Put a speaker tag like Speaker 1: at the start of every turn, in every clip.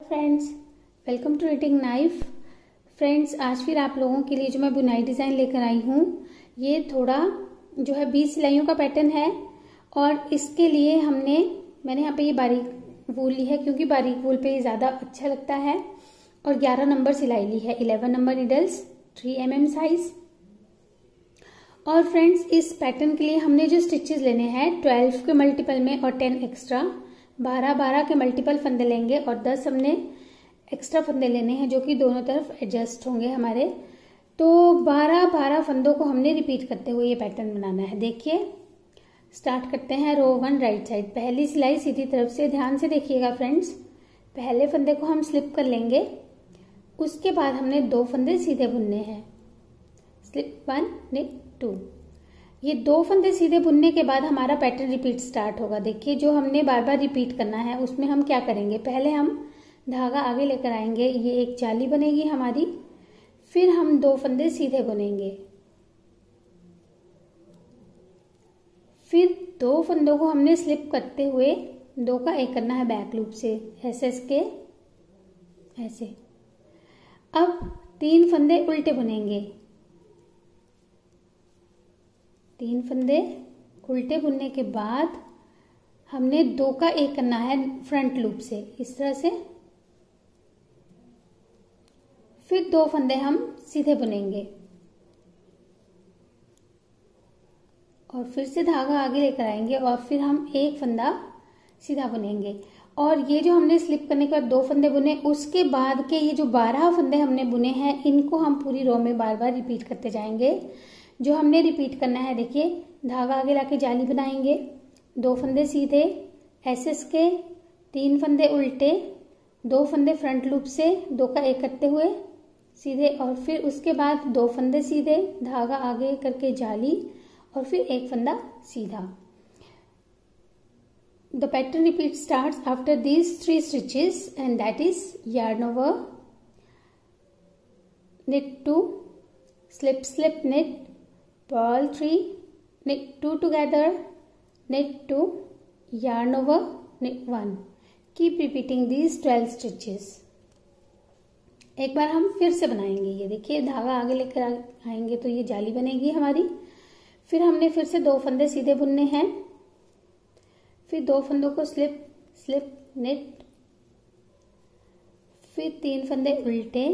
Speaker 1: Friends, welcome to reading knife. Friends, आज फिर आप लोगों के लिए जो मैं बुनाई डिज़ाइन लेकर आई हूँ, ये थोड़ा जो है 20 सिलाइयों का पैटर्न है। और इसके लिए मैंने यहाँ पे ये बारीक वूल ली है, क्योंकि बारीक वूल पे ज़्यादा अच्छा लगता है। और 11 नंबर सिलाई ली है, 11 नंबर नीडल्स, 3 mm साइज। और फ्रेंड्स, इस पैटर्न के लिए हमने जो स्टिचेस लेने हैं 12 के मल्टीपल में और 10 एक्स्ट्रा, 12 के मल्टीपल फंदे लेंगे और 10 हमने एक्स्ट्रा फंदे लेने हैं जो कि दोनों तरफ एडजस्ट होंगे हमारे। तो 12 फंदों को हमने रिपीट करते हुए ये पैटर्न बनाना है। देखिए, स्टार्ट करते हैं। रो 1 राइट साइड, पहली सिलाई सीधी तरफ से, ध्यान से देखिएगा फ्रेंड्स। पहले फंदे को हम स्लिप कर लेंगे, उसके बाद हमने 2 फंदे सीधे बुनने हैं। स्लिप 1 निट 2, ये 2 फंदे सीधे बुनने के बाद हमारा पैटर्न रिपीट स्टार्ट होगा। देखिए, जो हमने बार बार रिपीट करना है उसमें हम क्या करेंगे, पहले हम धागा आगे लेकर आएंगे, ये एक जाली बनेगी हमारी, फिर हम 2 फंदे सीधे बुनेंगे, फिर 2 फंदों को हमने स्लिप करते हुए 2 का 1 करना है बैक लूप से, ऐसे ऐसे। अब 3 फंदे उल्टे बुनेंगे, 3 फंदे उल्टे बुनने के बाद हमने 2 का 1 करना है फ्रंट लूप से, इस तरह से। फिर 2 फंदे हम सीधे बुनेंगे और फिर से धागा आगे लेकर आएंगे और फिर हम 1 फंदा सीधा बुनेंगे। और ये जो हमने स्लिप करने के बाद 2 फंदे बुने, उसके बाद के ये जो 12 फंदे हमने बुने हैं, इनको हम पूरी रो में बार बार रिपीट करते जाएंगे। जो हमने रिपीट करना है, देखिए, धागा आगे लाके जाली बनाएंगे, 2 फंदे सीधे एसएस के, 3 फंदे उल्टे, 2 फंदे फ्रंट लूप से, 2 का 1 करते हुए सीधे, और फिर उसके बाद 2 फंदे सीधे, धागा आगे करके जाली, और फिर 1 फंदा सीधा। The pattern repeat starts after these 3 stitches, and that is yarn over, knit 2, slip slip knit, purl 3, knit 2 together, knit 2, yarn over, knit 1. Keep repeating these 12 stitches. एक बार हम फिर से बनाएंगे। ये देखिए, धागा आगे लेकर आएंगे तो ये जाली बनेगी हमारी। फिर हमने फिर से 2 फंदे सीधे बुनने हैं, फिर 2 फंदों को स्लिप स्लिप निट, फिर 3 फंदे उल्टे,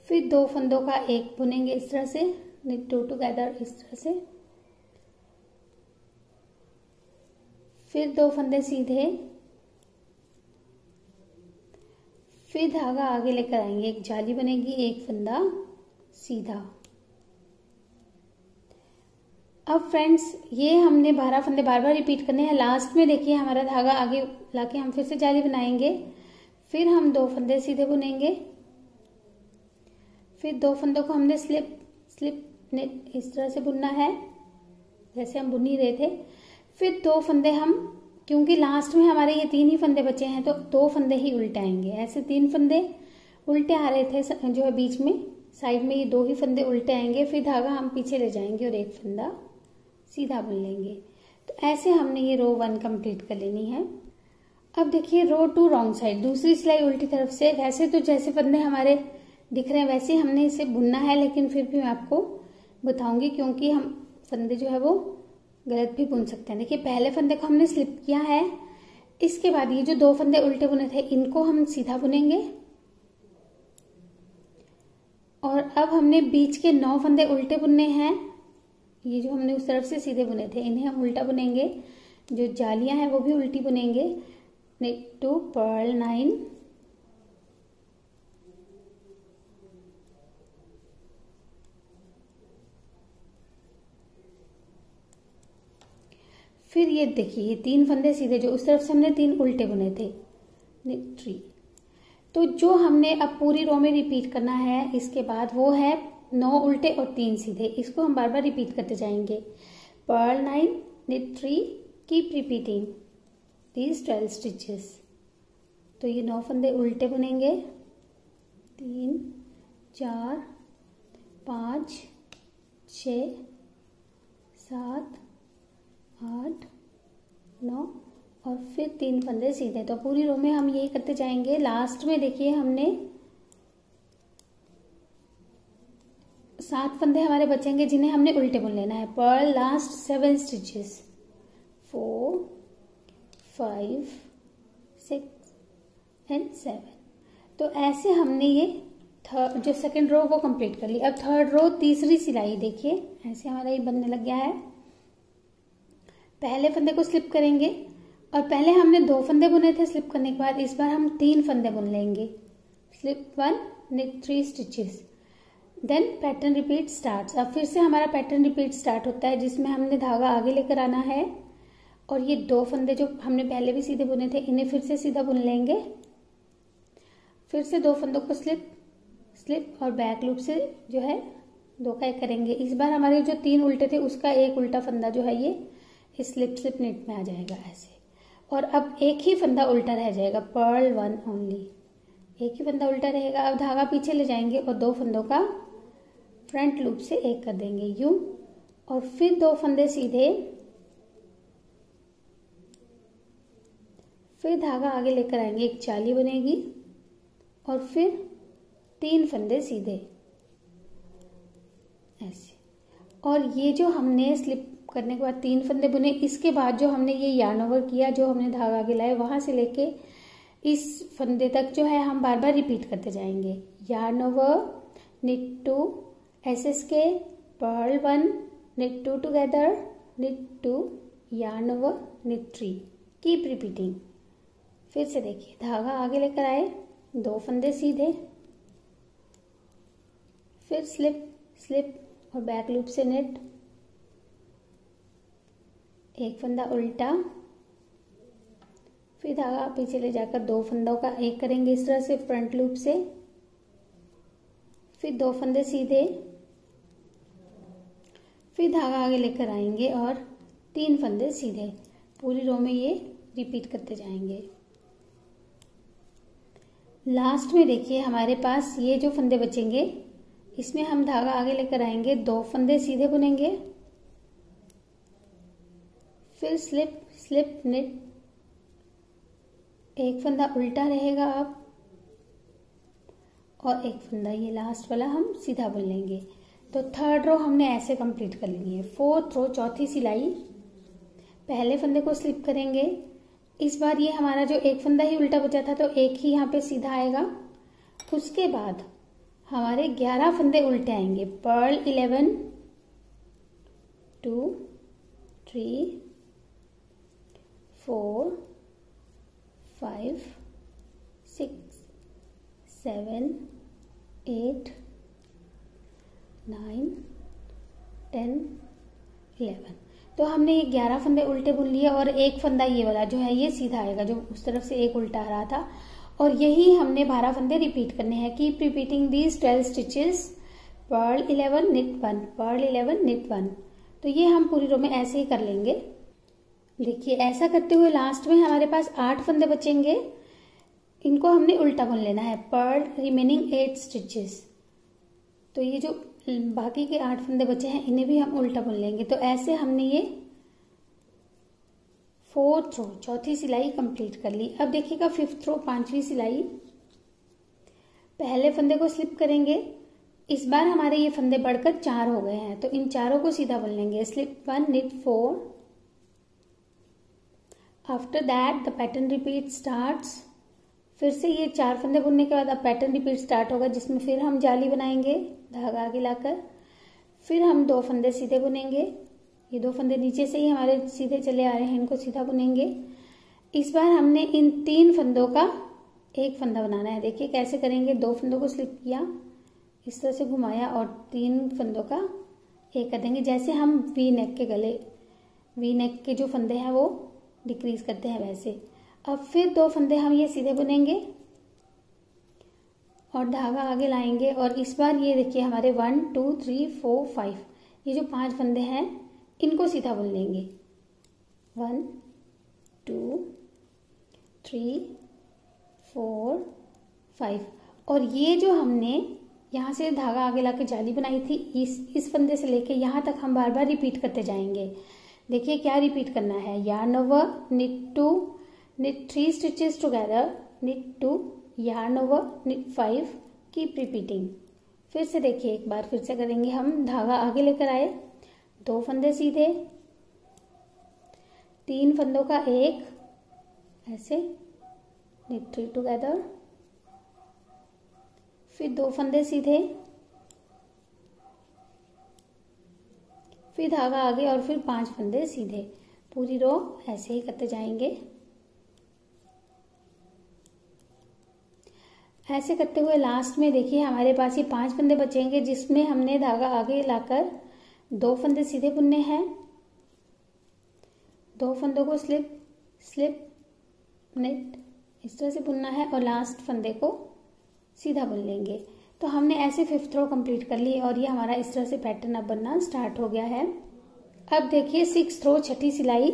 Speaker 1: फिर 2 फंदों का 1 बुनेंगे इस तरह से, knit 2 टुगेदर, इस तरह से। फिर 2 फंदे सीधे, फिर धागा आगे लेकर आएंगे, एक जाली बनेगी, 1 फंदा सीधा। अब फ्रेंड्स, ये हमने 12 फंदे बार बार रिपीट करने हैं। लास्ट में देखिए, हमारा धागा आगे लाके हम फिर से जाली बनाएंगे, फिर हम 2 फंदे सीधे बुनेंगे, फिर 2 फंदों को हमने स्लिप स्लिप निट इस तरह से बुनना है जैसे हम बुन ही रहे थे। फिर 2 फंदे हम, क्योंकि लास्ट में हमारे ये 3 ही फंदे बचे हैं, तो 2 फंदे ही उल्टे आएंगे। ऐसे 3 फंदे उल्टे आ रहे थे जो है बीच में, साइड में ये 2 ही फंदे उल्टे आएंगे, फिर धागा हम पीछे ले जाएंगे और 1 फंदा सीधा बुन लेंगे। तो ऐसे हमने ये रो 1 कंप्लीट कर लेनी है। अब देखिए, रो 2 रॉन्ग साइड, दूसरी सिलाई उल्टी तरफ से। वैसे तो जैसे फंदे हमारे दिख रहे हैं वैसे हमने इसे बुनना है, लेकिन फिर भी मैं आपको बताऊंगी, क्योंकि हम फंदे जो है वो गलत भी बुन सकते हैं। देखिए, पहले फंदे को हमने स्लिप किया है, इसके बाद ये जो 2 फंदे उल्टे बुने थे इनको हम सीधा बुनेंगे, और अब हमने बीच के 9 फंदे उल्टे बुनने हैं। ये जो हमने उस तरफ से सीधे बुने थे इन्हें हम उल्टा बुनेंगे, जो जालियां हैं वो भी उल्टी बुनेंगे। knit 2 purl 9, फिर ये देखिए, ये 3 फंदे सीधे, जो उस तरफ से हमने 3 उल्टे बुने थे, knit 3। तो जो हमने अब पूरी रो में रिपीट करना है इसके बाद, वो है 9 उल्टे और 3 सीधे। इसको हम बार बार रिपीट करते जाएंगे। purl 9, knit 3, keep repeating these 12 stitches। तो ये 9 फंदे उल्टे बुनेंगे, 3 4 5 6 7 8 9 और फिर 3 फंदे सीधे। तो पूरी रो में हम यही करते जाएंगे। लास्ट में देखिए हमने 7 फंदे हमारे बचेंगे जिन्हें हमने उल्टे बुन लेना है। Purl last 7 stitches, 4 5 6 and 7। तो ऐसे हमने ये जो सेकंड रो वो कंप्लीट कर ली। अब थर्ड रो तीसरी सिलाई देखिए ऐसे हमारा ये बनने लग गया है। पहले फंदे को स्लिप करेंगे और पहले हमने 2 फंदे बुने थे स्लिप करने के बाद, इस बार हम 3 फंदे बुन लेंगे। Slip 1 knit 3 stitches, then pattern repeat start. अब फिर से हमारा पैटर्न रिपीट स्टार्ट होता है जिसमें हमने धागा आगे लेकर आना है और ये 2 फंदे जो हमने पहले भी सीधे बुने थे इन्हें फिर से सीधा बुन लेंगे। फिर से 2 फंदों को स्लिप स्लिप और बैक लूप से जो है 2 का 1 करेंगे। इस बार हमारे जो 3 उल्टे थे उसका एक उल्टा फंदा जो है ये स्लिप स्लिप निट में आ जाएगा ऐसे। और अब एक ही फंदा उल्टा रह जाएगा, पर्ल 1 ओनली, एक ही फंदा उल्टा रहेगा। अब धागा पीछे ले जाएंगे और 2 फंदों का फ्रंट लूप से 1 कर देंगे यूं, और फिर 2 फंदे सीधे, फिर धागा आगे लेकर आएंगे, एक चाली बनेगी और फिर 3 फंदे सीधे ऐसे। और ये जो हमने स्लिप करने के बाद 3 फंदे बुने, इसके बाद जो हमने ये यार्न ओवर किया, जो हमने धागा आगे लाया वहां से लेके इस फंदे तक जो है हम बार बार रिपीट करते जाएंगे। Yarn over, knit 2, SSK, purl 1, knit 2 together, knit 2, yarn over, knit 3, keep repeating. फिर से देखिए धागा आगे लेकर आए, 2 फंदे सीधे, फिर स्लिप स्लिप और बैक लूप से नेट, एक फंदा उल्टा, फिर धागा पीछे ले जाकर 2 फंदों का 1 करेंगे इस तरह से फ्रंट लूप से, फिर 2 फंदे सीधे, फिर धागा आगे लेकर आएंगे और 3 फंदे सीधे। पूरी रो में ये रिपीट करते जाएंगे। लास्ट में देखिए हमारे पास ये जो फंदे बचेंगे इसमें हम धागा आगे लेकर आएंगे, 2 फंदे सीधे बुनेंगे, फिर स्लिप स्लिप निट, एक फंदा उल्टा रहेगा अब और एक फंदा ये लास्ट वाला हम सीधा बुन लेंगे। तो थर्ड रो हमने ऐसे कंप्लीट कर ली है। फोर्थ रो चौथी सिलाई, पहले फंदे को स्लिप करेंगे। इस बार ये हमारा जो एक फंदा ही उल्टा बचा था तो एक ही यहाँ पे सीधा आएगा। उसके बाद हमारे 11 फंदे उल्टे आएंगे। पर्ल 11, 2, 3, 4, 5, 6, 7, 8, 9, 10, 11। तो हमने ये 11 फंदे उल्टे बुन लिए और एक फंदा ये वाला जो है ये सीधा आएगा, जो उस तरफ से एक उल्टा आ रहा था। और यही हमने 12 फंदे रिपीट करने हैं। Keep repeating these 12 stitches, purl 11 knit 1, purl 11 knit 1। तो ये हम पूरी रो में ऐसे ही कर लेंगे। देखिए ऐसा करते हुए लास्ट में हमारे पास 8 फंदे बचेंगे, इनको हमने उल्टा बुन लेना है। Purl remaining 8 stitches. तो ये जो बाकी के 8 फंदे बचे हैं इन्हें भी हम उल्टा बुन लेंगे। तो ऐसे हमने ये फोर्थ रो चौथी सिलाई कंप्लीट कर ली। अब देखिएगा फिफ्थ रो 5वीं सिलाई, पहले फंदे को स्लिप करेंगे। इस बार हमारे ये फंदे बढ़कर 4 हो गए हैं तो इन चारों को सीधा बुन लेंगे। Slip 1 knit 4, after that the pattern repeat starts. फिर से ये 4 फंदे बुनने के बाद अब पैटर्न रिपीट स्टार्ट होगा जिसमें फिर हम जाली बनाएंगे धागा आगे लाकर। फिर हम 2 फंदे सीधे बुनेंगे। ये 2 फंदे नीचे से ही हमारे सीधे चले आ रहे हैं, इनको सीधा बुनेंगे। इस बार हमने इन 3 फंदों का एक फंदा बनाना है। देखिए कैसे करेंगे। 2 फंदों को स्लिप किया, इस तरह से घुमाया और 3 फंदों का एक कर देंगे। जैसे हम वी नेक के गले, वी नेक के जो फंदे हैं वो डिक्रीज करते हैं वैसे। अब फिर 2 फंदे हम ये सीधे बुनेंगे और धागा आगे लाएंगे। और इस बार ये देखिए हमारे 1 2 3 4 5 ये जो 5 फंदे हैं इनको सीधा बुन लेंगे। 1 2 3 4 5। और ये जो हमने यहाँ से धागा आगे लाके जाली बनाई थी, इस फंदे से लेके यहाँ तक हम बार बार रिपीट करते जाएंगे। देखिए क्या रिपीट करना है, yarn over, knit 2, knit 3 stitches together, knit 2, yarn over, knit 5, keep repeating. फिर से देखिए एक बार फिर से करेंगे हम। धागा आगे लेकर आए, 2 फंदे सीधे, 3 फंदों का एक, ऐसे knit 3 together, फिर 2 फंदे सीधे, फिर धागा आगे और फिर 5 फंदे सीधे। पूरी रो ऐसे ही करते जाएंगे। ऐसे करते हुए लास्ट में देखिए हमारे पास ये 5 फंदे बचेंगे, जिसमें हमने धागा आगे लाकर 2 फंदे सीधे बुनने हैं, 2 फंदों को स्लिप स्लिप नेट इस तरह से बुनना है और लास्ट फंदे को सीधा बुन लेंगे। तो हमने ऐसे 5th रो कंप्लीट कर ली और ये हमारा इस तरह से पैटर्न अब बनना स्टार्ट हो गया है। अब देखिए 6th रो, छठी सिलाई।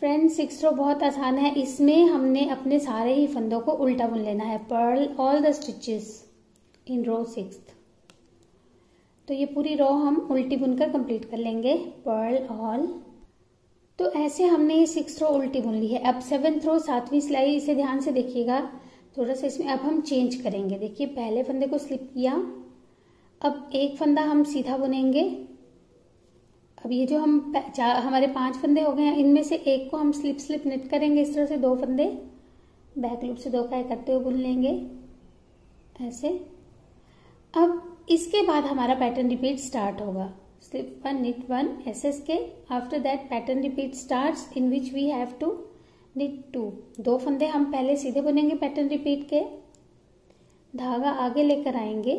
Speaker 1: फ्रेंड्स 6th रो बहुत आसान है, इसमें हमने अपने सारे ही फंदों को उल्टा बुन लेना है। Purl all the stitches in row 6th। तो ये पूरी रो हम उल्टी बुनकर कंप्लीट कर लेंगे, पर्ल ऑल। तो ऐसे हमने ये 6th रो उल्टी बुन ली है। अब 7th रो, 7वीं सिलाई, इसे ध्यान से देखिएगा थोड़ा सा। इसमें अब हम चेंज करेंगे। देखिए पहले फंदे को स्लिप किया, अब एक फंदा हम सीधा बुनेंगे। अब ये जो हमारे 5 फंदे हो गए हैं, इनमें से एक को हम स्लिप स्लिप नेट करेंगे इस तरह से। 2 फंदे बैक लूप से 2 का करते हुए बुन लेंगे ऐसे। अब इसके बाद हमारा पैटर्न रिपीट स्टार्ट होगा। Slip 1 knit 1 SS K. After that pattern repeat starts in which we have to knit 2। 2 फंदे हम पहले सीधे बुनेंगे पैटर्न रिपीट के, धागा आगे लेकर आएंगे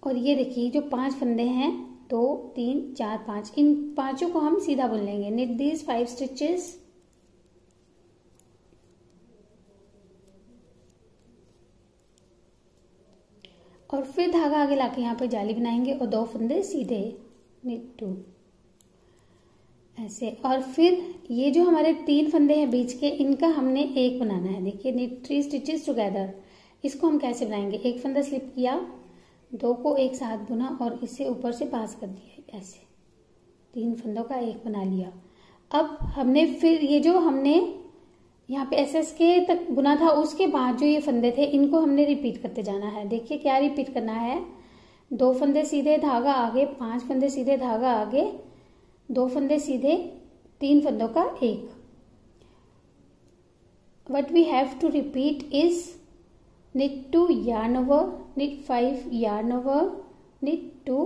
Speaker 1: और ये देखिए जो 5 फंदे हैं, 2 3 4 5, इन 5 को हम सीधा बुन लेंगे। knit these 5 stitches, और फिर धागा आगे लाके यहाँ पे जाली बनाएंगे और 2 फंदे सीधे, knit 2 ऐसे। और फिर ये जो हमारे 3 फंदे हैं बीच के, इनका हमने एक बनाना है। देखिए knit 3 stitches together। इसको हम कैसे बनाएंगे, एक फंदा स्लिप किया, 2 को एक साथ बुना और इसे ऊपर से पास कर दिया ऐसे, 3 फंदों का एक बना लिया। अब हमने फिर ये जो हमने यहाँ पे SS के तक बुना था, उसके बाद जो ये फंदे थे इनको हमने रिपीट करते जाना है। देखिए क्या रिपीट करना है, 2 फंदे सीधे, धागा आगे, 5 फंदे सीधे, धागा आगे, 2 फंदे सीधे, 3 फंदों का एक। What we have to repeat is knit 2 yarn over, knit 5 yarn over, knit 2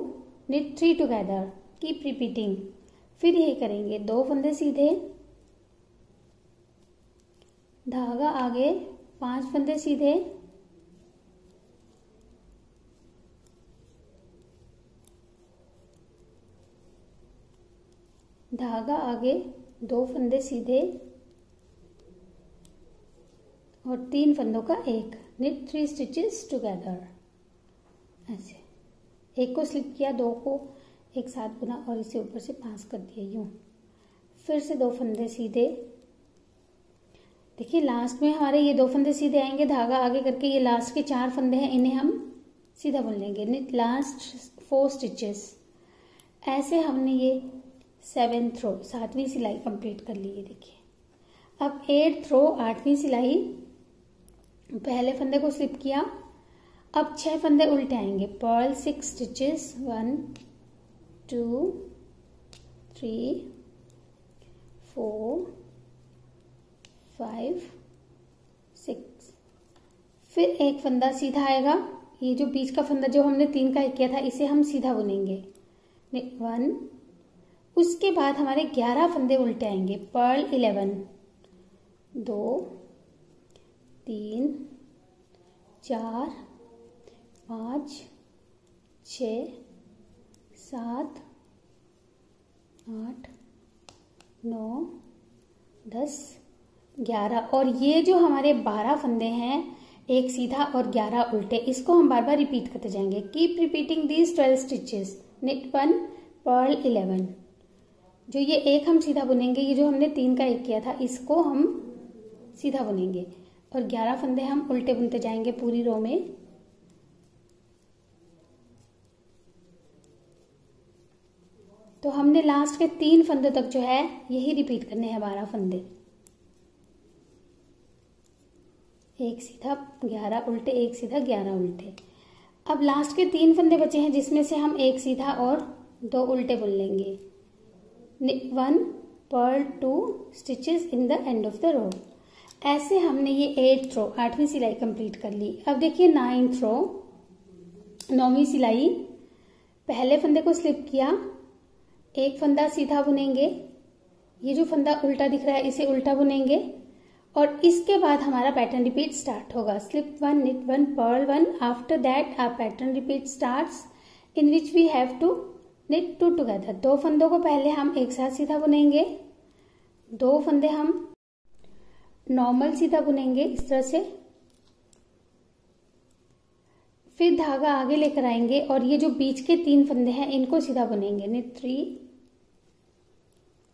Speaker 1: knit 3 together, keep repeating। फिर यही करेंगे, 2 फंदे सीधे, धागा आगे, 5 फंदे सीधे, धागा आगे, 2 फंदे सीधे और 3 फंदों का एक, knit 3 stitches together ऐसे। एक को स्लिप किया, 2 को एक साथ बुना और इसे ऊपर से पास कर दिया यूं। फिर से 2 फंदे सीधे। देखिए लास्ट में हमारे ये 2 फंदे सीधे आएंगे, धागा आगे करके ये लास्ट के 4 फंदे हैं, इन्हें हम सीधा बुन लेंगे, knit last 4 stitches। ऐसे हमने ये 7th रो, 7वीं सिलाई कंप्लीट कर ली है। देखिए अब 8th रो, 8वीं सिलाई, पहले फंदे को स्लिप किया, अब 6 फंदे उल्टे आएंगे, पर्ल 6 स्टिचेस, 1 2 3 4 5 6। फिर एक फंदा सीधा आएगा, ये जो बीच का फंदा जो हमने 3 का एक किया था, इसे हम सीधा बुनेंगे, 1। उसके बाद हमारे 11 फंदे उल्टे आएंगे, पर्ल 11, 2 3 4 5 6 7 8 9 10 11। और ये जो हमारे 12 फंदे हैं, एक सीधा और 11 उल्टे, इसको हम बार बार रिपीट करते जाएंगे। Keep repeating these 12 stitches, knit 1 purl 11। जो ये एक हम सीधा बुनेंगे, ये जो हमने 3 का एक किया था, इसको हम सीधा बुनेंगे और 11 फंदे हम उल्टे बुनते जाएंगे पूरी रो में। तो हमने लास्ट के 3 फंदों तक जो है यही रिपीट करने हैं 12 फंदे। एक सीधा 11 उल्टे, एक सीधा 11 उल्टे। अब लास्ट के 3 फंदे बचे हैं जिसमें से हम एक सीधा और 2 उल्टे बुन लेंगे। 1 purl 2 stitches in the end of the row. ऐसे हमने ये 8th रो 8वीं सिलाई कंप्लीट कर ली। अब देखिए 9th रो 9वीं सिलाई, पहले फंदे को स्लिप किया, एक फंदा सीधा बुनेंगे, ये जो फंदा उल्टा दिख रहा है इसे उल्टा बुनेंगे और इसके बाद हमारा पैटर्न रिपीट स्टार्ट होगा। Slip 1 knit 1 purl 1। After that our pattern repeat starts in which we have to knit 2 together. 2 फंदों को पहले हम एक साथ सीधा बुनेंगे, 2 फंदे हम नॉर्मल सीधा बुनेंगे इस तरह से, फिर धागा आगे लेकर आएंगे और ये जो बीच के 3 फंदे हैं इनको सीधा बुनेंगे। knit 3,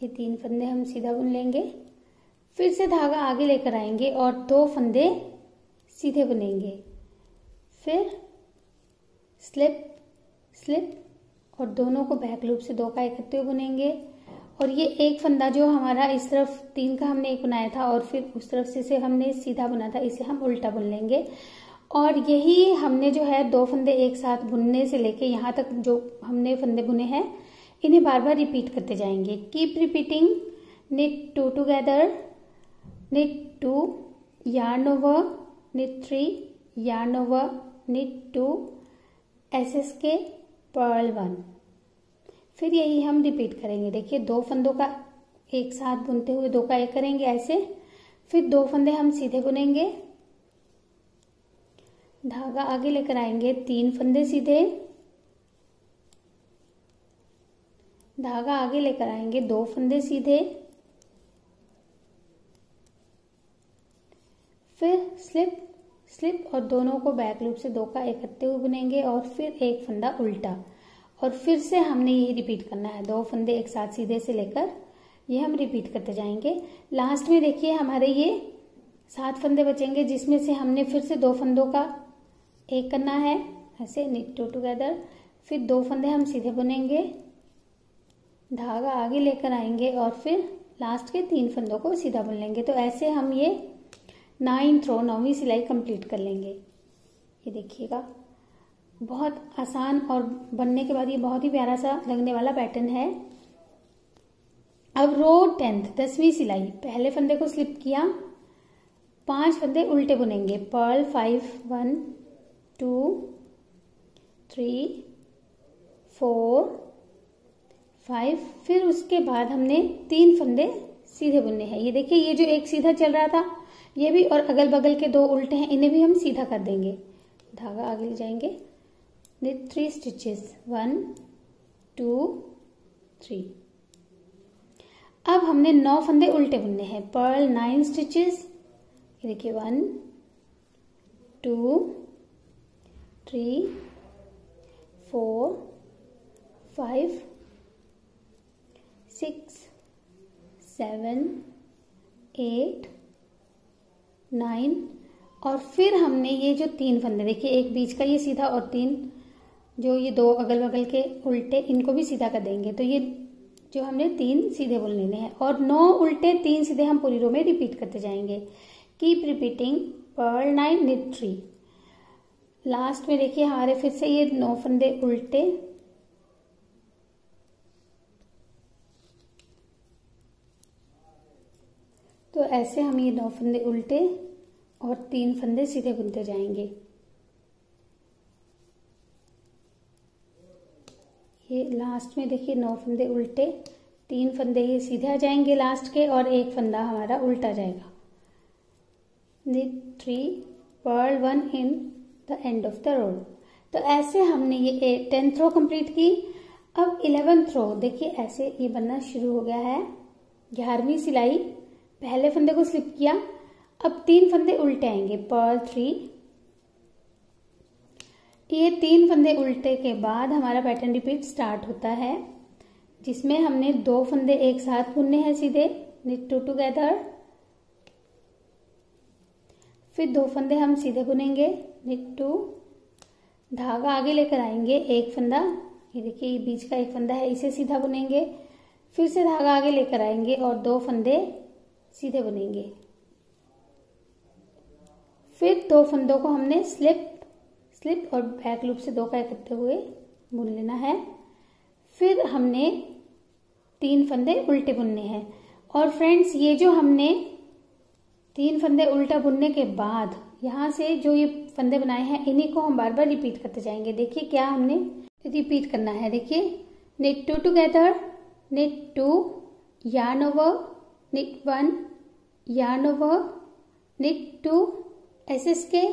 Speaker 1: ये 3 फंदे हम सीधा बुन लेंगे, फिर से धागा आगे लेकर आएंगे और 2 फंदे सीधे बुनेंगे, फिर स्लिप स्लिप और दोनों को बैक लूप से 2 का इकट्ठे बुनेंगे और ये एक फंदा जो हमारा इस तरफ 3 का हमने एक बनाया था और फिर उस तरफ से हमने सीधा बुना था, इसे हम उल्टा बुन लेंगे। और यही हमने जो है 2 फंदे एक साथ बुनने से लेके यहाँ तक जो हमने फंदे बुने हैं इन्हें बार बार रिपीट करते जाएंगे। Keep repeating. knit 2 together, knit 2 yarn over, knit 3 yarn over, knit 2 SSK purl 1। फिर यही हम रिपीट करेंगे। देखिए 2 फंदों का एक साथ बुनते हुए 2 का एक करेंगे ऐसे, फिर 2 फंदे हम सीधे बुनेंगे, धागा आगे लेकर आएंगे, 3 फंदे सीधे, धागा आगे लेकर आएंगे, 2 फंदे सीधे, फिर स्लिप स्लिप और दोनों को बैक लूप से 2 का इकट्ठे हुए बुनेंगे और फिर एक फंदा उल्टा और फिर से हमने यही रिपीट करना है। 2 फंदे एक साथ सीधे से लेकर ये हम रिपीट करते जाएंगे। लास्ट में देखिए हमारे ये 7 फंदे बचेंगे जिसमें से हमने फिर से 2 फंदों का एक करना है ऐसे, knit 2 टुगेदर, फिर 2 फंदे हम सीधे बुनेंगे, धागा आगे लेकर आएंगे और फिर लास्ट के 3 फंदों को सीधा बुन लेंगे। तो ऐसे हम ये 9th रो 9वीं सिलाई कंप्लीट कर लेंगे। ये देखिएगा बहुत आसान और बनने के बाद ये बहुत ही प्यारा सा लगने वाला पैटर्न है। अब रो 10th 10वीं सिलाई, पहले फंदे को स्लिप किया, 5 फंदे उल्टे बुनेंगे, पर्ल 5 1 2 3 4 5, फिर उसके बाद हमने 3 फंदे सीधे बुनने हैं। ये देखिए ये जो एक सीधा चल रहा था ये भी, और अगल बगल के 2 उल्टे हैं इन्हें भी हम सीधा कर देंगे। धागा आगे ले जाएंगे, knit 3 स्टिचेस 1 2 3। अब हमने 9 फंदे उल्टे बुनने हैं, पर्ल 9 स्टिचेस, ये देखिए 1 2 3 4 5 6 7 8 9 और फिर हमने ये जो 3 फंदे देखिए, एक बीच का ये सीधा और 3 जो ये 2 अगल बगल के उल्टे इनको भी सीधा कर देंगे। तो ये जो हमने 3 सीधे बुन लेने हैं और 9 उल्टे 3 सीधे हम पूरी रो में रिपीट करते जाएंगे। Keep repeating. Purl 9 knit 3। Last में देखिए हमारे फिर से ये 9 फंदे उल्टे, तो ऐसे हम ये 9 फंदे उल्टे और 3 फंदे सीधे बुनते जाएंगे। ये लास्ट में देखिए 9 फंदे उल्टे, 3 फंदे ये सीधे आ जाएंगे लास्ट के और एक फंदा हमारा उल्टा जाएगा। knit 3 purl 1 in the end of the row. तो ऐसे हमने ये 10th रो कंप्लीट की। अब 11th रो देखिए ऐसे ये बनना शुरू हो गया है। 11वीं सिलाई, पहले फंदे को स्लिप किया, अब 3 फंदे उल्टे आएंगे, पर्ल 3। ये 3 फंदे उल्टे के बाद हमारा पैटर्न रिपीट स्टार्ट होता है जिसमें हमने 2 फंदे एक साथ बुनने हैं सीधे, knit 2 टुगेदर, फिर 2 फंदे हम सीधे बुनेंगे, knit 2, धागा आगे लेकर आएंगे, एक फंदा ये देखिए ये बीच का एक फंदा है, इसे सीधा बुनेंगे, फिर से धागा आगे लेकर आएंगे और 2 फंदे सीधे बुनेंगे। फिर 2 फंदों को हमने स्लिप और बैक लूप से 2 का करते हुए बुन लेना है। फिर हमने 3 फंदे उल्टे बुनने हैं। और फ्रेंड्स ये जो हमने 3 फंदे उल्टा बुनने के बाद यहाँ से जो ये फंदे बनाए हैं इन्हीं को हम बार बार रिपीट करते जाएंगे। देखिए क्या हमने रिपीट करना है। देखिए knit 2 together, knit 2, yarn over, knit 1, yarn over, knit 2, SSK,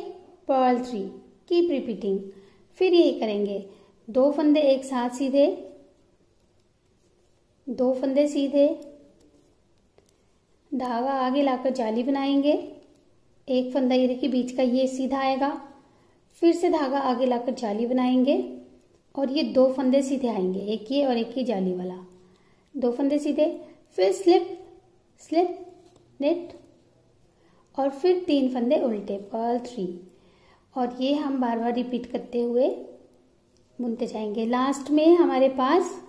Speaker 1: purl 3, keep repeating. फिर यही करेंगे, 2 फंदे एक साथ सीधे, 2 फंदे सीधे, धागा आगे लाकर जाली बनाएंगे, एक फंदा ये देखिए बीच का ये सीधा आएगा, फिर से धागा आगे लाकर जाली बनाएंगे और ये 2 फंदे सीधे आएंगे, एक ये और एक ये जाली वाला, 2 फंदे सीधे, फिर स्लिप नेट और फिर 3 फंदे उल्टे, पर्ल 3। और ये हम बार बार रिपीट करते हुए बुनते जाएंगे। लास्ट में हमारे पास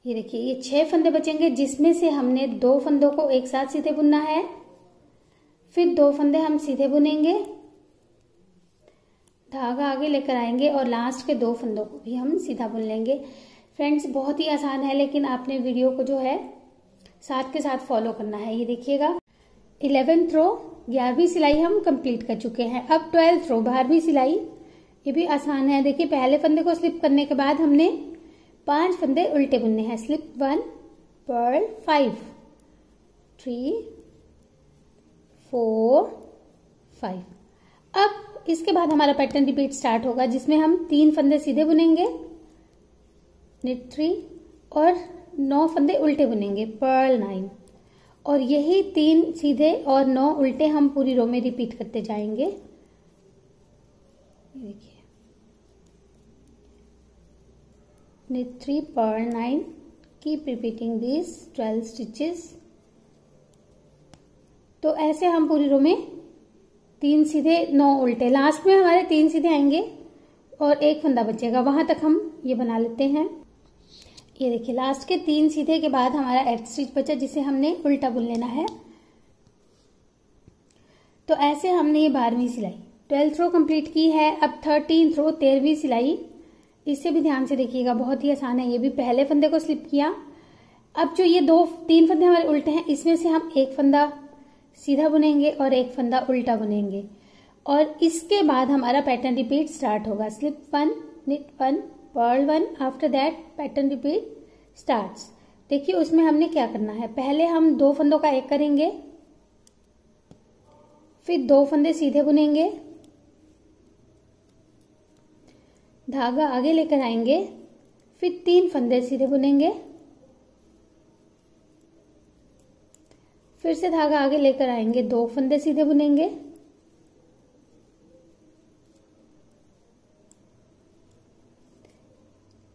Speaker 1: ये देखिए ये 6 फंदे बचेंगे, जिसमें से हमने 2 फंदों को एक साथ सीधे बुनना है, फिर 2 फंदे हम सीधे बुनेंगे, धागा आगे लेकर आएंगे और लास्ट के 2 फंदों को भी हम सीधा बुन लेंगे। फ्रेंड्स बहुत ही आसान है, लेकिन आपने वीडियो को जो है साथ के साथ फॉलो करना है। ये देखिएगा 11th रो 11वीं सिलाई हम कंप्लीट कर चुके हैं। अब 12th रो 12वीं सिलाई, ये भी आसान है। देखिए पहले फंदे को स्लिप करने के बाद हमने 5 फंदे उल्टे बुनने हैं, स्लिप 1, पर्ल 5, 3, 4, 5। अब इसके बाद हमारा पैटर्न रिपीट स्टार्ट होगा, जिसमें हम 3 फंदे सीधे बुनेंगे, knit 3 और 9 फंदे उल्टे बुनेंगे, पर्ल 9। और यही 3 सीधे और 9 उल्टे हम पूरी रो में रिपीट करते जाएंगे। देखिए knit 3, purl 9, keep repeating this 12 stitches. तो ऐसे हम पूरी रो में 3 सीधे 9 उल्टे, लास्ट में हमारे 3 सीधे आएंगे और एक फंदा बचेगा, वहां तक हम ये बना लेते हैं। ये देखिए लास्ट के 3 सीधे के बाद हमारा 8 स्टिच बचा, जिसे हमने उल्टा बुन लेना है। तो ऐसे हमने ये 12वीं सिलाई 12th रो कंप्लीट की है। अब 13th रो 13वीं सिलाई, इसे भी ध्यान से देखिएगा, बहुत ही आसान है। ये भी पहले फंदे को स्लिप किया। अब जो ये 3 फंदे हमारे उल्टे हैं, इसमें से हम एक फंदा सीधा बुनेंगे और एक फंदा उल्टा बुनेंगे और इसके बाद हमारा पैटर्न रिपीट स्टार्ट होगा, slip 1, knit 1, purl 1। After that pattern repeat starts. देखिए उसमें हमने क्या करना है, पहले हम 2 फंदों का एक करेंगे, फिर 2 फंदे सीधे बुनेंगे, धागा आगे लेकर आएंगे, फिर 3 फंदे सीधे बुनेंगे, फिर से धागा आगे लेकर आएंगे, 2 फंदे सीधे बुनेंगे,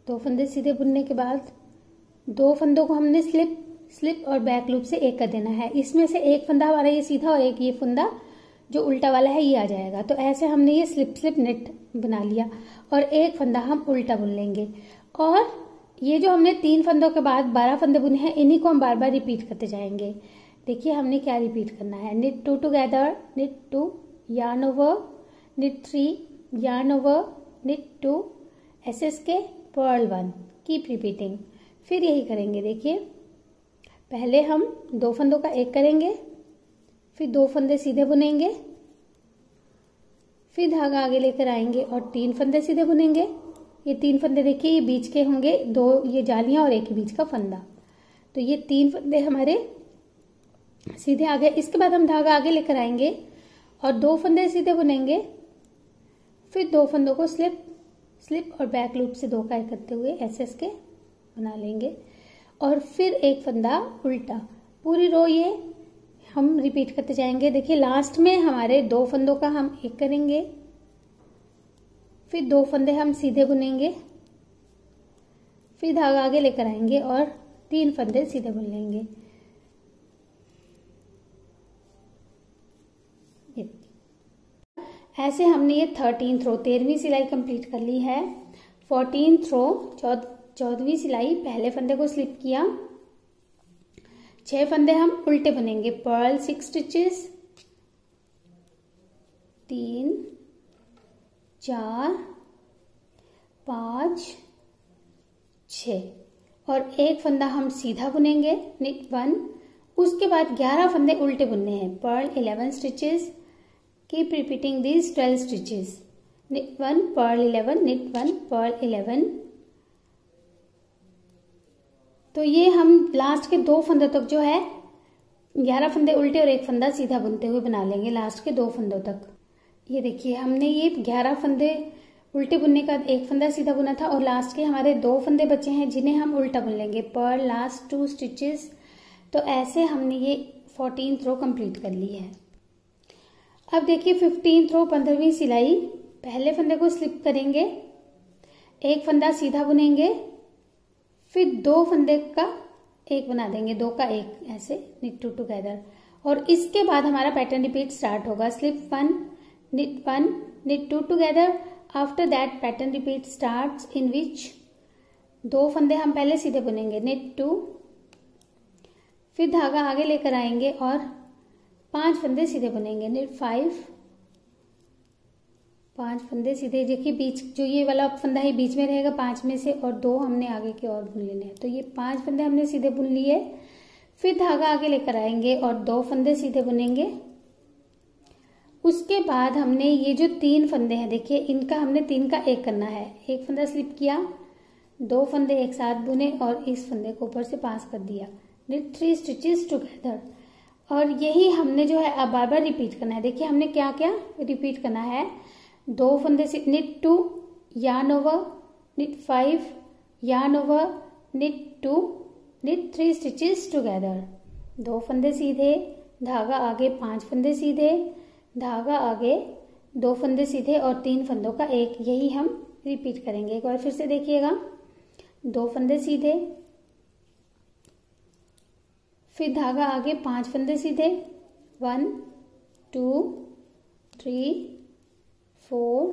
Speaker 1: दो फंदे सीधे बुनने के बाद 2 फंदों को हमने स्लिप और बैक लूप से एक कर देना है। इसमें से एक फंदा हमारा ये सीधा और एक ये फंदा जो उल्टा वाला है ये आ जाएगा। तो ऐसे हमने ये स्लिप नेट बना लिया और एक फंदा हम उल्टा बुन लेंगे। और ये जो हमने 3 फंदों के बाद 12 फंदे बुने हैं, इन्हीं को हम बार बार रिपीट करते जाएंगे। देखिए हमने क्या रिपीट करना है, knit 2 together, knit 2, yarn over, knit 3, yarn over, knit 2, SSK, purl 1, keep repeating. फिर यही करेंगे। देखिए पहले हम 2 फंदों का एक करेंगे, फिर 2 फंदे सीधे बुनेंगे, फिर धागा आगे लेकर आएंगे और 3 फंदे सीधे बुनेंगे। ये 3 फंदे देखिए ये बीच के होंगे, 2 ये जालियां और एक बीच का फंदा। तो ये 3 फंदे हमारे सीधे आ गए। इसके बाद हम धागा आगे लेकर आएंगे और 2 फंदे सीधे बुनेंगे, फिर 2 फंदों को स्लिप और बैक लूप से 2 का करते हुए SSK बना लेंगे और फिर एक फंदा उल्टा। पूरी रो ये हम रिपीट करते जाएंगे। देखिए लास्ट में हमारे 2 फंदों का हम एक करेंगे, फिर 2 फंदे हम सीधे बुनेंगे, फिर धागा आगे लेकर आएंगे और 3 फंदे सीधे बुन लेंगे। ऐसे हमने ये 13th रो 13वीं सिलाई कंप्लीट कर ली है। 14th रो 14वीं सिलाई, पहले फंदे को स्लिप किया, 6 फंदे हम उल्टे बुनेंगे, पर्ल 6 स्टिचेस, 3 4 5 6 और एक फंदा हम सीधा बुनेंगे, knit 1, उसके बाद 11 फंदे उल्टे बुनने हैं, purl 11 stitches, keep repeating this 12 stitches, knit 1 purl 11, knit 1 purl 11। तो ये हम लास्ट के 2 फंदों तक जो है 11 फंदे उल्टे और एक फंदा सीधा बुनते हुए बना लेंगे लास्ट के 2 फंदों तक। ये देखिए हमने ये 11 फंदे उल्टे बुनने का एक फंदा सीधा बुना था और लास्ट के हमारे 2 फंदे बचे हैं जिन्हें हम उल्टा बुन लेंगे, पर्ल लास्ट 2 स्टिचेस। तो ऐसे हमने ये 14th रो कंप्लीट कर ली है। अब देखिए 15th रो 15वीं सिलाई, पहले फंदे को स्लिप करेंगे, एक फंदा सीधा बुनेंगे, फिर 2 फंदे का एक बना देंगे, 2 का एक, ऐसे knit 2 टुगेदर। और इसके बाद हमारा पैटर्न रिपीट स्टार्ट होगा, slip 1 knit 1 knit 2 together. After that pattern repeat starts in which 2 फंदे हम पहले सीधे बुनेंगे, knit 2, फिर धागा आगे लेकर आएंगे और 5 फंदे सीधे बुनेंगे, knit 5, 5 फंदे सीधे। देखिए बीच जो ये वाला फंदा है बीच में रहेगा 5 में से, और 2 हमने आगे के और बुन लेने हैं। तो ये 5 फंदे हमने सीधे बुन लिए, फिर धागा आगे लेकर आएंगे और 2 फंदे सीधे बुनेंगे। उसके बाद हमने ये जो 3 फंदे हैं देखिए इनका हमने 3 का एक करना है, एक फंदा स्लिप किया, 2 फंदे एक साथ बुने और इस फंदे को ऊपर से पास कर दिया, knit 3 स्टिचेस टुगेदर। और यही हमने जो है अब बार बार रिपीट करना है। देखिए हमने क्या क्या रिपीट करना है, 2 फंदे से knit 2 yarn over, knit 5 yarn over, knit 2 knit 3 stitches together, 2 फंदे सीधे, धागा आगे, 5 फंदे सीधे, धागा आगे, 2 फंदे सीधे और 3 फंदों का एक, यही हम रिपीट करेंगे। एक बार फिर से देखिएगा, 2 फंदे सीधे, फिर धागा आगे, 5 फंदे सीधे, 1 2 3 4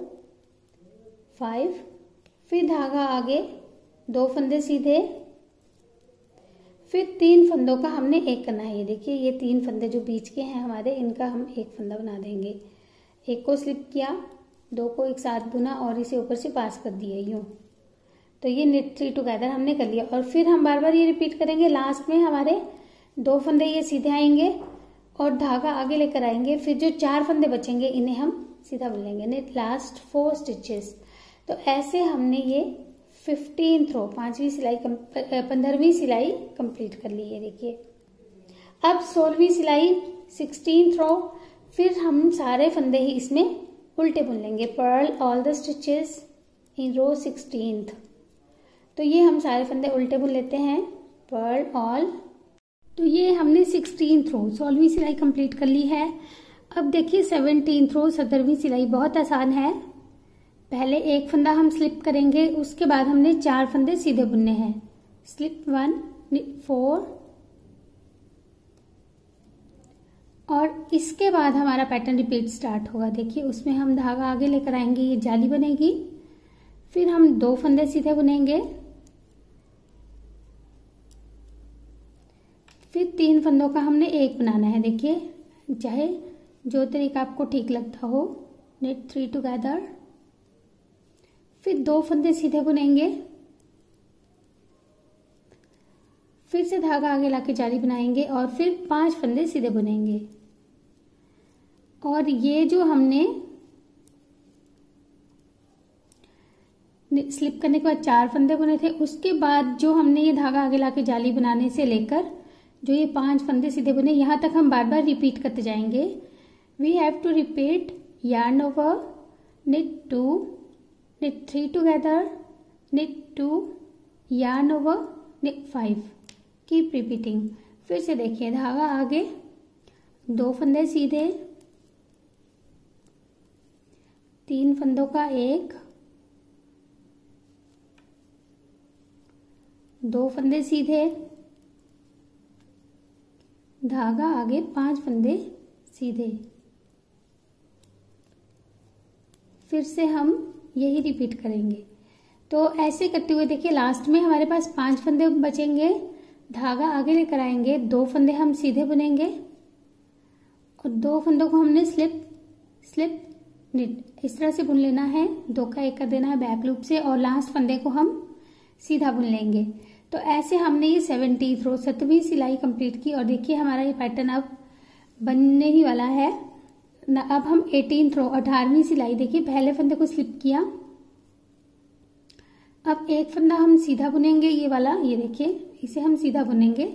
Speaker 1: 5, फिर धागा आगे, 2 फंदे सीधे, फिर 3 फंदों का हमने एक करना है। ये देखिए ये 3 फंदे जो बीच के हैं हमारे, इनका हम एक फंदा बना देंगे, एक को स्लिप किया, 2 को एक साथ बुना और इसे ऊपर से पास कर दिया यूं। तो ये knit 3 टुगेदर हमने कर लिया और फिर हम बार बार ये रिपीट करेंगे। लास्ट में हमारे 2 फंदे ये सीधे आएंगे और धागा आगे लेकर आएंगे, फिर जो 4 फंदे बचेंगे इन्हें हम सीधा बुन लेंगे, knit लास्ट 4 स्टिचेस। तो ऐसे हमने ये 15th रो 15वीं सिलाई कंप्लीट कर ली है। देखिए अब 16वीं सिलाई 16th रो, फिर हम सारे फंदे ही इसमें उल्टे बुन लेंगे, purl all the stitches in row 16th। तो ये हम सारे फंदे उल्टे बुन लेते हैं, पर्ल ऑल। तो ये हमने 16th रो 16वीं सिलाई कंप्लीट कर ली है। अब देखिए 17th रो 17वीं सिलाई बहुत आसान है। पहले एक फंदा हम स्लिप करेंगे, उसके बाद हमने 4 फंदे सीधे बुनने हैं, स्लिप 1 knit 4 और इसके बाद हमारा पैटर्न रिपीट स्टार्ट होगा। देखिए उसमें हम धागा आगे लेकर आएंगे, ये जाली बनेगी, फिर हम 2 फंदे सीधे बुनेंगे, फिर 3 फंदों का हमने एक बनाना है। देखिए चाहे जो तरीका आपको ठीक लगता हो, knit 3 टुगेदर, फिर 2 फंदे सीधे बुनेंगे, फिर से धागा आगे लाके जाली बनाएंगे और फिर 5 फंदे सीधे बुनेंगे। और ये जो हमने स्लिप करने के बाद 4 फंदे बुने थे, उसके बाद जो हमने ये धागा आगे लाके जाली बनाने से लेकर जो ये 5 फंदे सीधे बुने, यहां तक हम बार बार रिपीट करते जाएंगे। We have to repeat yarn over, knit 2 knit 3 together, knit 2 yarn over, knit 5, keep repeating. फिर से देखिए धागा आगे, 2 फंदे सीधे, 3 फंदों का एक, 2 फंदे सीधे, धागा आगे, 5 फंदे सीधे। फिर से हम यही रिपीट करेंगे। तो ऐसे करते हुए देखिए लास्ट में हमारे पास 5 फंदे बचेंगे। धागा आगे लेकर आएंगे, 2 फंदे हम सीधे बुनेंगे और 2 फंदों को हमने स्लिप स्लिप निट इस तरह से बुन लेना है। 2 का 1 कर देना है बैक लूप से और लास्ट फंदे को हम सीधा बुन लेंगे। तो ऐसे हमने ये 70th रो 7वीं सिलाई कंप्लीट की और देखिए हमारा ये पैटर्न अब बनने ही वाला है। अब हम 18th रो 18वीं सिलाई देखिए, पहले फंदे को स्लिप किया, अब एक फंदा हम सीधा बुनेंगे, ये वाला, ये देखिए इसे हम सीधा बुनेंगे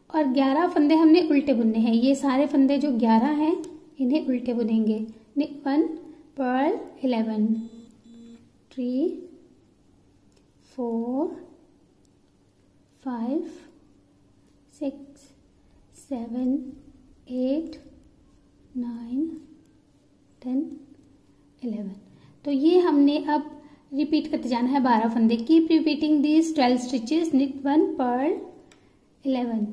Speaker 1: और 11 फंदे हमने उल्टे बुनने हैं। ये सारे फंदे जो 11 हैं इन्हें उल्टे बुनेंगे। 1 पर्ल 11 3 4 5 6 7 8 9 10 11। तो ये हमने अब रिपीट करते जाना है 12 फंदे। Keep repeating these 12 stitches. Knit 1 purl 11।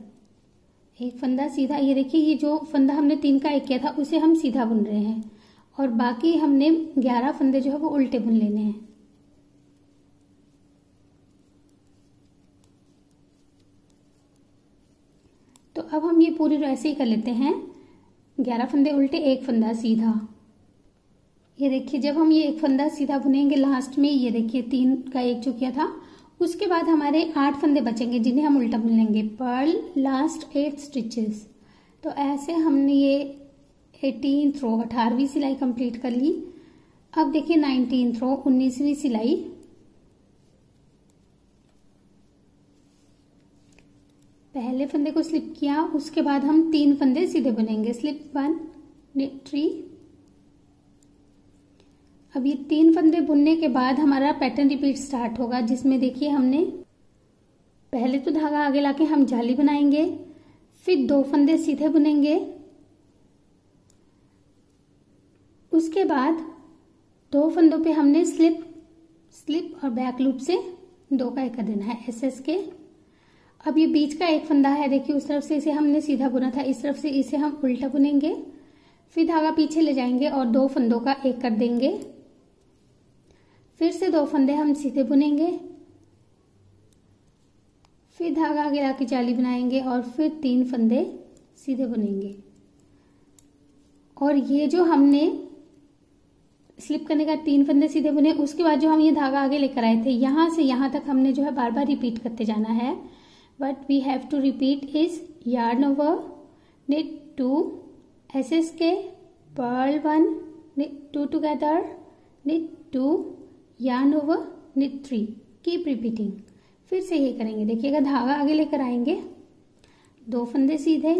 Speaker 1: एक फंदा सीधा, ये देखिए ये जो फंदा हमने 3 का 1 किया था उसे हम सीधा बुन रहे हैं और बाकी हमने 11 फंदे जो है वो उल्टे बुन लेने हैं। तो अब हम ये पूरी रो ऐसे ही कर लेते हैं, 11 फंदे उल्टे, एक फंदा सीधा। ये देखिए जब हम ये एक फंदा सीधा बुनेंगे लास्ट में, ये देखिए 3 का 1 जो किया था, उसके बाद हमारे 8 फंदे बचेंगे जिन्हें हम उल्टा बुन लेंगे। Purl last 8 stitches. तो ऐसे हमने ये 18th रो 18वीं सिलाई कंप्लीट कर ली। अब देखिए 19th रो 19वीं सिलाई। पहले फंदे को स्लिप किया, उसके बाद हम 3 फंदे सीधे बुनेंगे। Slip 1 knit 3। अब ये 3 फंदे बुनने के बाद हमारा पैटर्न रिपीट स्टार्ट होगा, जिसमें देखिए हमने पहले तो धागा आगे लाके हम जाली बनाएंगे, फिर 2 फंदे सीधे बुनेंगे, उसके बाद 2 फंदों पे हमने स्लिप स्लिप और बैक लूप से 2 का 1 कर देना है SS के। अब ये बीच का एक फंदा है, देखिए उस तरफ से इसे हमने सीधा बुना था, इस तरफ से इसे हम उल्टा बुनेंगे, फिर धागा पीछे ले जाएंगे और 2 फंदों का 1 कर देंगे, फिर से 2 फंदे हम सीधे बुनेंगे, फिर धागा आगे लाके जाली बनाएंगे और फिर 3 फंदे सीधे बुनेंगे। और ये जो हमने स्लिप करने का 3 फंदे सीधे बुने, उसके बाद जो हम ये धागा आगे लेकर आए थे, यहां से यहां तक हमने जो है बार बार रिपीट करते जाना है। What we have to repeat is yarn over, knit 2, SSK, purl 1, knit 2 together, knit 2, yarn over, knit 3. Keep repeating. फिर से ये करेंगे, देखिएगा धागा आगे लेकर आएंगे, 2 फंदे सीधे,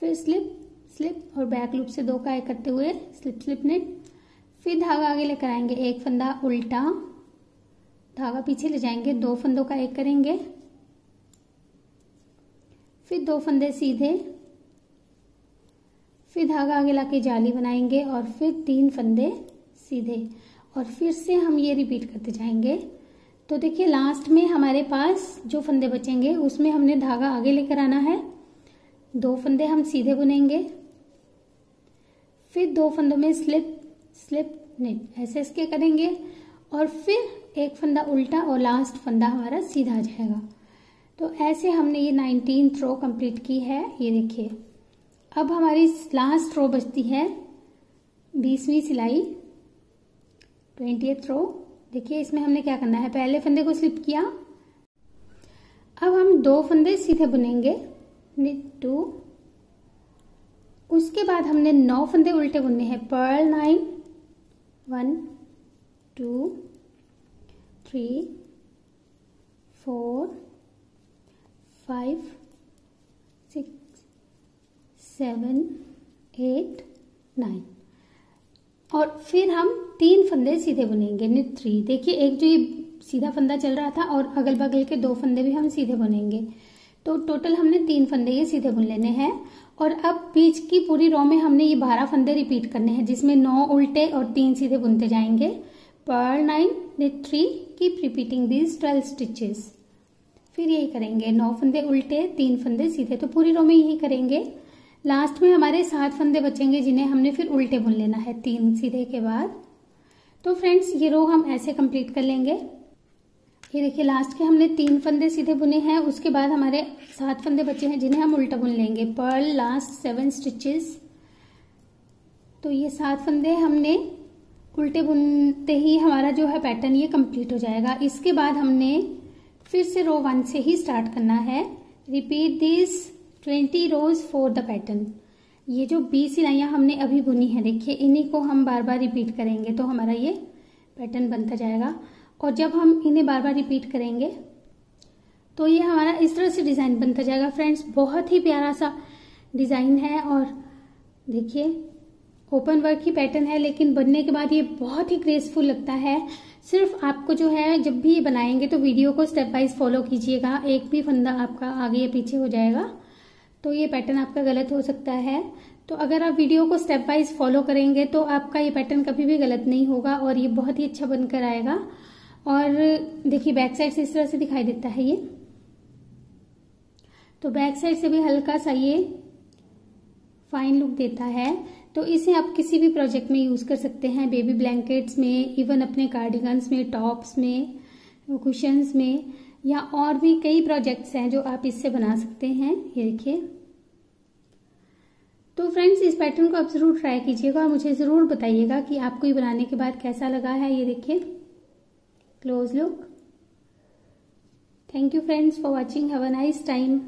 Speaker 1: फिर स्लिप स्लिप और बैक लूप से 2 का 1 करते हुए स्लिप स्लिप निट, फिर धागा आगे लेकर आएंगे, 1 फंदा उल्टा, धागा पीछे ले जाएंगे, 2 फंदों का 1 करेंगे, फिर 2 फंदे सीधे, फिर धागा आगे लाके जाली बनाएंगे और फिर 3 फंदे सीधे, और फिर से हम ये रिपीट करते जाएंगे। तो देखिए लास्ट में हमारे पास जो फंदे बचेंगे उसमें हमने धागा आगे लेकर आना है, 2 फंदे हम सीधे बुनेंगे, फिर 2 फंदों में स्लिप स्लिप निट SS के करेंगे और फिर 1 फंदा उल्टा और लास्ट फंदा हमारा सीधा आ जाएगा। तो ऐसे हमने ये 19th रो कंप्लीट की है। ये देखिए अब हमारी लास्ट रो बचती है 20वीं सिलाई 20th रो। देखिए इसमें हमने क्या करना है, पहले फंदे को स्लिप किया, अब हम 2 फंदे सीधे बुनेंगे, निट 2, उसके बाद हमने 9 फंदे उल्टे बुनने हैं। पर्ल 9 1 2 3 4 5 6 7 8 9 और फिर हम 3 फंदे सीधे बुनेंगे, निट 3। देखिए एक जो ये सीधा फंदा चल रहा था और अगल बगल के 2 फंदे भी हम सीधे बुनेंगे, तो टोटल हमने 3 फंदे ये सीधे बुन लेने हैं। और अब बीच की पूरी रो में हमने ये 12 फंदे रिपीट करने हैं, जिसमें 9 उल्टे और 3 सीधे बुनते जाएंगे। Purl 9 knit 3, keep repeating these 12 stitches. फिर यही करेंगे, 9 फंदे उल्टे 3 फंदे सीधे, तो पूरी रो में यही करेंगे। लास्ट में हमारे 7 फंदे बचेंगे जिन्हें हमने फिर उल्टे बुन लेना है 3 सीधे के बाद। तो फ्रेंड्स ये रो हम ऐसे कंप्लीट कर लेंगे। ये देखिए लास्ट के हमने 3 फंदे सीधे बुने हैं, उसके बाद हमारे 7 फंदे बचे हैं जिन्हें हम उल्टा बुन लेंगे। Purl last 7 stitches. तो ये 7 फंदे हमने उल्टे बुनते ही हमारा जो है पैटर्न ये कंप्लीट हो जाएगा। इसके बाद हमने फिर से रो 1 से ही स्टार्ट करना है। Repeat this 20 rows for the pattern. ये जो 20 सिलाइयाँ हमने अभी बुनी है देखिए, इन्हीं को हम बार बार रिपीट करेंगे तो हमारा ये पैटर्न बनता जाएगा। और जब हम इन्हें बार बार रिपीट करेंगे तो ये हमारा इस तरह से डिज़ाइन बनता जाएगा। फ्रेंड्स बहुत ही प्यारा सा डिज़ाइन है और देखिए ओपन वर्क ही पैटर्न है, लेकिन बनने के बाद ये बहुत ही ग्रेसफुल लगता है। सिर्फ आपको जो है जब भी ये बनाएंगे तो वीडियो को स्टेप वाइज फॉलो कीजिएगा, एक भी फंदा आपका आगे या पीछे हो जाएगा तो ये पैटर्न आपका गलत हो सकता है। तो अगर आप वीडियो को स्टेप वाइज फॉलो करेंगे तो आपका ये पैटर्न कभी भी गलत नहीं होगा और ये बहुत ही अच्छा बनकर आएगा। और देखिए बैक साइड से इस तरह से दिखाई देता है ये, तो बैक साइड से भी हल्का सा ये फाइन लुक देता है। तो इसे आप किसी भी प्रोजेक्ट में यूज कर सकते हैं, बेबी ब्लैंकेट्स में, इवन अपने कार्डिगन्स में, टॉप्स में, कुशन्स में, या और भी कई प्रोजेक्ट्स हैं जो आप इससे बना सकते हैं। ये देखिए। तो फ्रेंड्स इस पैटर्न को आप जरूर ट्राई कीजिएगा और मुझे जरूर बताइएगा कि आपको ये बनाने के बाद कैसा लगा है। ये देखिए close look. Thank you friends for watching. Have a nice time.